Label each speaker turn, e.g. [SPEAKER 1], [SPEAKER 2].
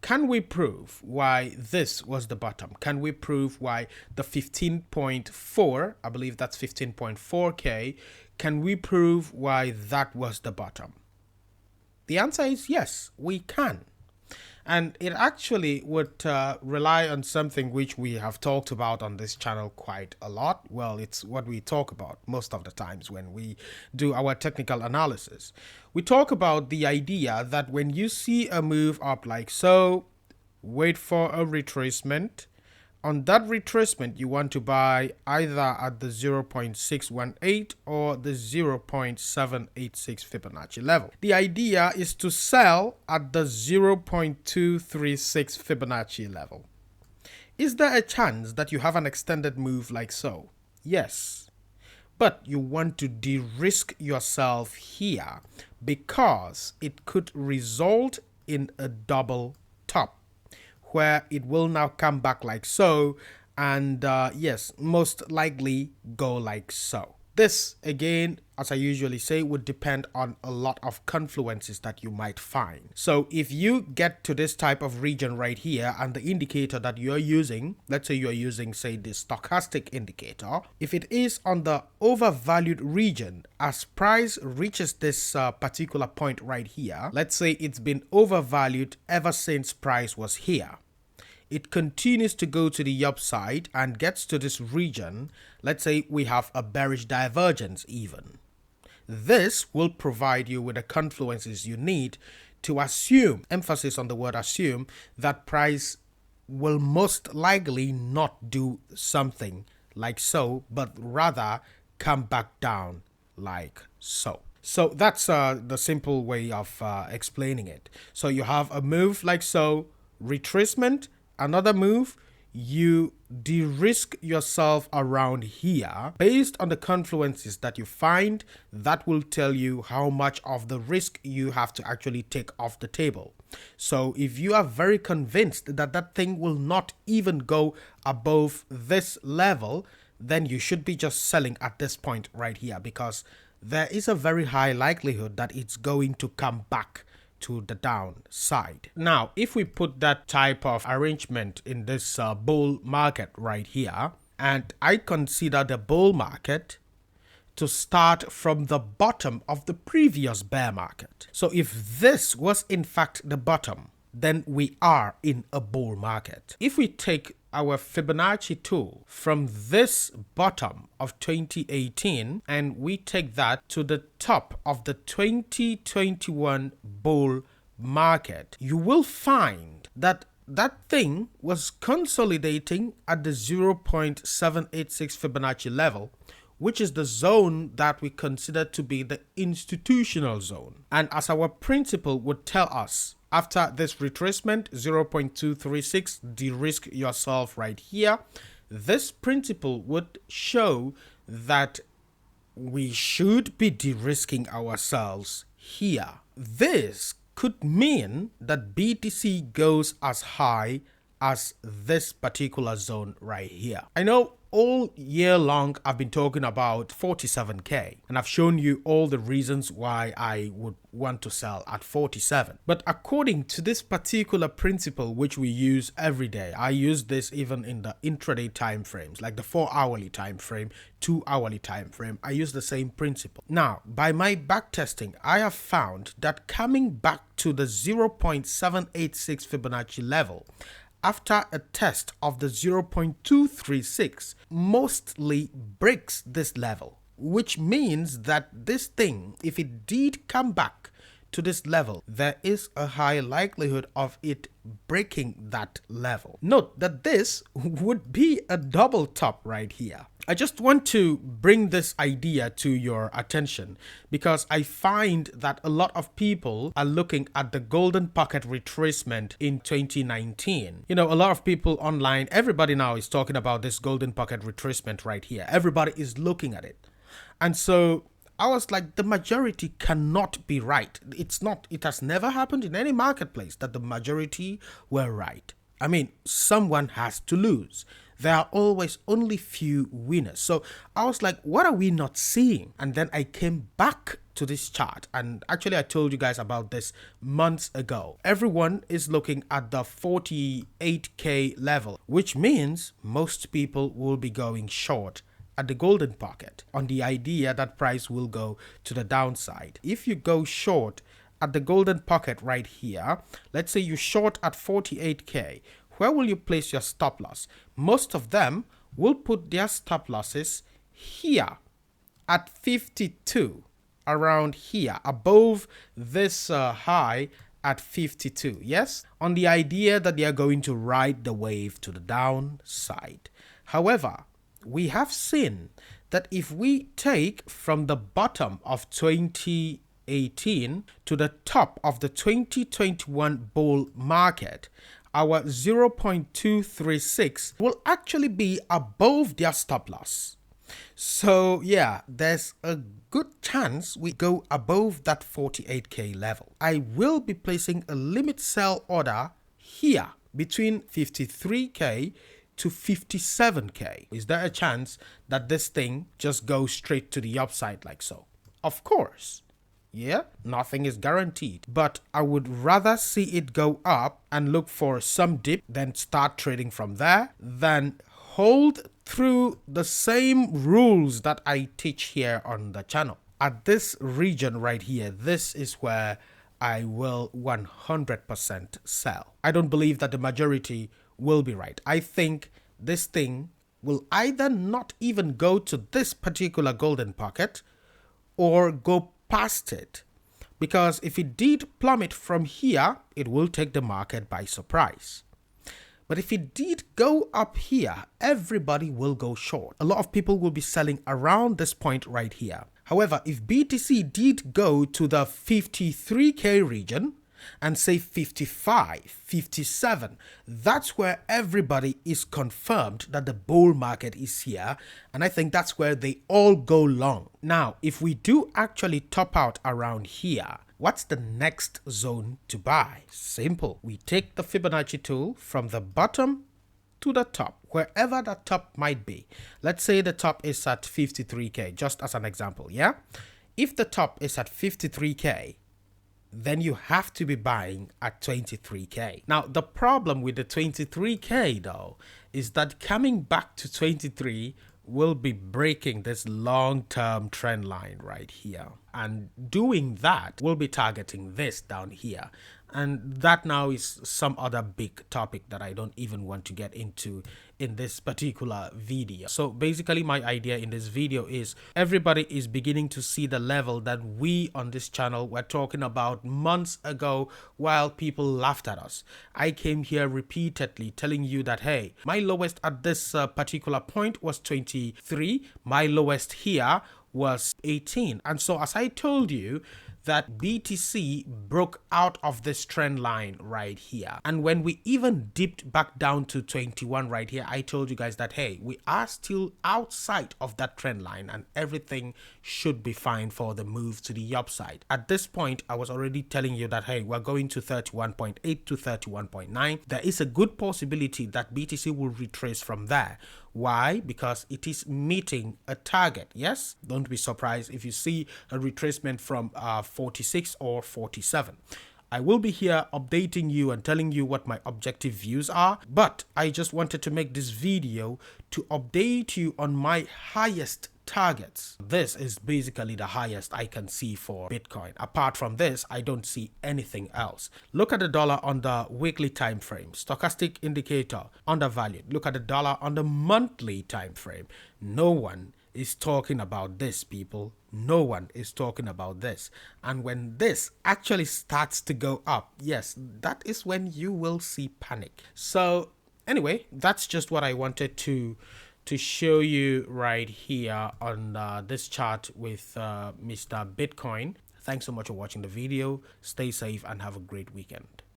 [SPEAKER 1] can we prove why this was the bottom? Can we prove why the 15.4, I believe that's 15.4K, can we prove why that was the bottom? The answer is yes, we can. And it actually would rely on something which we have talked about on this channel quite a lot. Well, it's what we talk about most of the times when we do our technical analysis. We talk about the idea that when you see a move up like so, wait for a retracement. On that retracement, you want to buy either at the 0.618 or the 0.786 Fibonacci level. The idea is to sell at the 0.236 Fibonacci level. Is there a chance that you have an extended move like so? Yes. But you want to de-risk yourself here because it could result in a double top, where it will now come back like so, and yes, most likely go like so. This, again, as I usually say, would depend on a lot of confluences that you might find. So if you get to this type of region right here, and the indicator that you're using, let's say you're using, say, the stochastic indicator, if it is on the overvalued region, as price reaches this particular point right here, let's say it's been overvalued ever since price was here. It continues to go to the upside and gets to this region. Let's say we have a bearish divergence even. This will provide you with the confluences you need to assume, emphasis on the word assume, that price will most likely not do something like so, but rather come back down like so. So that's the simple way of explaining it. So you have a move like so, retracement, another move, you de-risk yourself around here based on the confluences that you find. That will tell you how much of the risk you have to actually take off the table. So if you are very convinced that that thing will not even go above this level, then you should be just selling at this point right here, because there is a very high likelihood that it's going to come back to the downside. Now, if we put that type of arrangement in this bull market right here, and I consider the bull market to start from the bottom of the previous bear market. So if this was in fact the bottom, then we are in a bull market. If we take our Fibonacci tool from this bottom of 2018 and we take that to the top of the 2021 bull market, you will find that that thing was consolidating at the 0.786 Fibonacci level, which is the zone that we consider to be the institutional zone. And as our principle would tell us, after this retracement, 0.236, de-risk yourself right here. This principle would show that we should be de-risking ourselves here. This could mean that BTC goes as high as this particular zone right here. I know all year long I've been talking about 47K, and I've shown you all the reasons why I would want to sell at 47. But according to this particular principle which we use every day, I use this even in the intraday time frames, like the 4-hourly time frame, 2-hourly time frame. I use the same principle. Now, by my back testing, I have found that coming back to the 0.786 Fibonacci level after a test of the 0.236 mostly breaks this level, which means that this thing, if it did come back to this level, there is a high likelihood of it breaking that level. Note that this would be a double top right here. I just want to bring this idea to your attention because I find that a lot of people are looking at the golden pocket retracement in 2019. You know, a lot of people online, everybody now is talking about this golden pocket retracement right here. Everybody is looking at it. And so I was like, the majority cannot be right. It has never happened in any marketplace that the majority were right. I mean, someone has to lose. there are always only few winners. So I was like, what are we not seeing? And then I came back to this chart, and actually I told you guys about this months ago. Everyone is looking at the 48k level, which means most people will be going short at the golden pocket on the idea that price will go to the downside. If you go short at the golden pocket right here, let's say you short at 48k, where will you place your stop loss? Most of them will put their stop losses here at 52, around here, above this high at 52, yes? On the idea that they are going to ride the wave to the downside. However, we have seen that if we take from the bottom of 2018 to the top of the 2021 bull market, our 0.236 will actually be above their stop loss. So yeah, there's a good chance we go above that 48k level. I will be placing a limit sell order here between 53k to 57k. Is there a chance that this thing just goes straight to the upside like so? Of course. Yeah, nothing is guaranteed, but I would rather see it go up and look for some dip, then start trading from there, than hold through the same rules that I teach here on the channel. At this region right here, this is where I will 100% sell. I don't believe that the majority will be right. I think this thing will either not even go to this particular golden pocket or go past it, because if it did plummet from here, it will take the market by surprise. But if it did go up here, everybody will go short. A lot of people will be selling around this point right here. However, if BTC did go to the 53k region and say 55, 57, that's where everybody is confirmed that the bull market is here, and I think that's where they all go long. Now, if we do actually top out around here, what's the next zone to buy? Simple. We take the Fibonacci tool from the bottom to the top, wherever the top might be. Let's say the top is at 53k, just as an example, yeah? If the top is at 53k, then you have to be buying at 23k. Now, the problem with the 23k though is that coming back to 23 will be breaking this long-term trend line right here, and doing that will be targeting this down here, and that now is some other big topic that I don't even want to get into in this particular video. So basically my idea in this video is everybody is beginning to see the level that we on this channel were talking about months ago while people laughed at us. I came here repeatedly telling you that, hey, my lowest at this particular point was 23, my lowest here was 18. And so as I told you, that BTC broke out of this trend line right here. And when we even dipped back down to 21 right here, I told you guys that, hey, we are still outside of that trend line and everything should be fine for the move to the upside. At this point, I was already telling you that, hey, we're going to 31.8 to 31.9. There is a good possibility that BTC will retrace from there. Why? Because it is meeting a target. Yes, don't be surprised if you see a retracement from 46 or 47. I will be here updating you and telling you what my objective views are, but I just wanted to make this video to update you on my highest targets. This is basically the highest I can see for Bitcoin. Apart from this, I don't see anything else. Look at the dollar on the weekly time frame. Stochastic indicator undervalued. Look at the dollar on the monthly time frame. No one is talking about this, people. No one is talking about this. And when this actually starts to go up, yes, that is when you will see panic. So anyway, that's just what I wanted to show you right here on this chart with Mr. Bitcoin. Thanks so much for watching the video. Stay safe and have a great weekend.